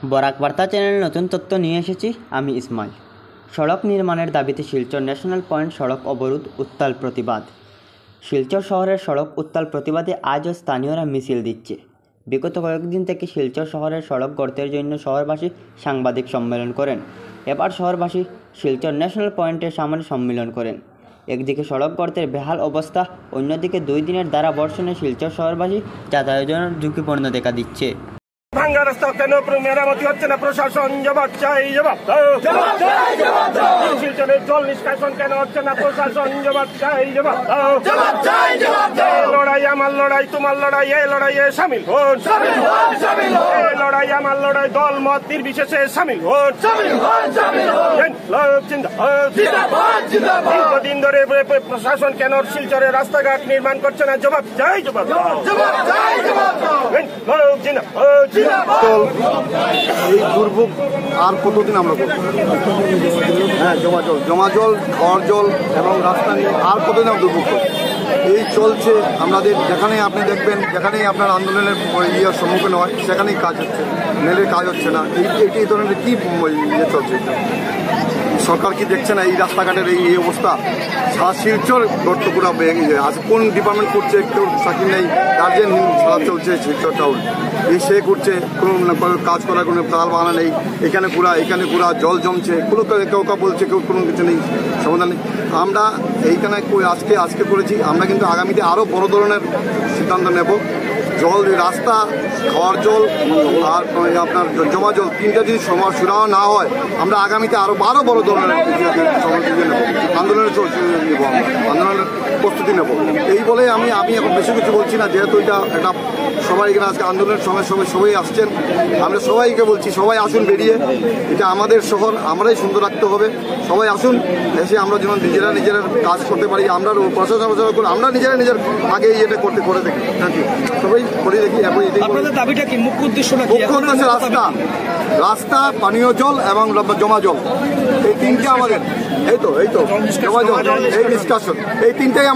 বরাক বার্তা চ্যানেলের নতুন তথ্য নিয়ে এসেছি আমি ইসমাইল। সড়ক নির্মাণের দাবিতে শিলচর ন্যাশনাল পয়েন্ট সড়ক অবরোধ উত্তাল প্রতিবাদ। শিলচর শহরের সড়ক উত্তাল প্রতিবাদে আজও স্থানীয়রা মিছিল দিচ্ছে। বিগত কয়েকদিন থেকে শিলচর শহরের সড়ক গর্তের জন্য শহরবাসী সাংবাদিক সম্মেলন করেন। এবার শহরবাসী শিলচর ন্যাশনাল পয়েন্টের সামনে সম্মেলন করেন। একদিকে সড়ক গর্তের বেহাল অবস্থা, অন্যদিকে 2 দিনের দ্বারা বর্ষণে শিলচর শহরবাসী যাতায়াতের ঝুঁকিপূর্ণ দেখা দিচ্ছে। ভাঙ্গা রাস্তা কেন মেরামতি হচ্ছে না? প্রশাসন জবাব চাই, জবাব দাও। শিলচরের জল নিষ্কাশন কেন হচ্ছে না? প্রশাসন জবাব চাই, জবাব দাও। লড়াই আমার লড়াই, তোমার লড়াই, এই লড়াইয়ে সামিল হন। এই লড়াই আমার লড়াই, দল মত নির্বিশেষে সামিল হন। দীর্ঘদিন ধরে প্রশাসন কেন শিলচরের রাস্তাঘাট নির্মাণ করছে না? জবাব চাই, জবাব দাও। এই দুর্ভোগ আর কতদিন আমরা করবো? হ্যাঁ, জমা জল, খাওয়ার জল এবং রাস্তা নিয়ে আর কতদিন আমরা দুর্ভোগ করবো? এই চলছে। আমাদের যেখানেই আপনি দেখবেন, যেখানেই আপনার আন্দোলনের ইয়ের সম্মুখীন হয় সেখানেই কাজ হচ্ছে, মেলের কাজ হচ্ছে না। এই ধরনের কি ইয়ে চলছে? সরকার কি দেখছে না এই রাস্তাঘাটের এই অবস্থা? শিলচর গর্ত পুরো ভেঙে যায়। আজ কোন ডিপার্টমেন্ট করছে? কেউ সাকিব নেই, গার্জেনহীন সারা চলছে শিলচর টাউন। এই সে করছে, কোনো কাজ করার কোনো তাল বাহানা নেই। এখানে পুরা জল জমছে, কেউ বলছে, কেউ কোনো কিছু নেই, সমাধান নেই। আমরা এইখানে আজকে করেছি, আমরা কিন্তু আগামীতে আরও বড় ধরনের সিদ্ধান্ত নেব। জল, রাস্তা, খাওয়ার জল আর আপনার জমা জল, তিনটা যদি সুরাহ না হয় আমরা আগামীতে আরও বড় ধরনের আন্দোলনের প্রস্তুতি নেব। এই বলে আমি এখন বেশি কিছু বলছি না, যেহেতু এটা একটা সবাই এখানে আজকে আন্দোলনের সময় সবাই আসছেন। আমরা সবাইকে বলছি, সবাই আসুন বেরিয়ে। এটা আমাদের শহর, আমরাই সুন্দর রাখতে হবে। সবাই আসুন, এসে আমরা যেন নিজেরা কাজ করতে পারি। আমরা প্রশাসন আমরা নিজের আগে এটা করে দেখি। Thank you. সবাই করে দেখি। মুখ্য উদ্দেশ্য রাস্তা, পানীয় জল এবং জমা জল, এই তিনটে আমাদের। এই তো জমা জল, এই নিষ্কাশন, এই তিনটাই আমাদের।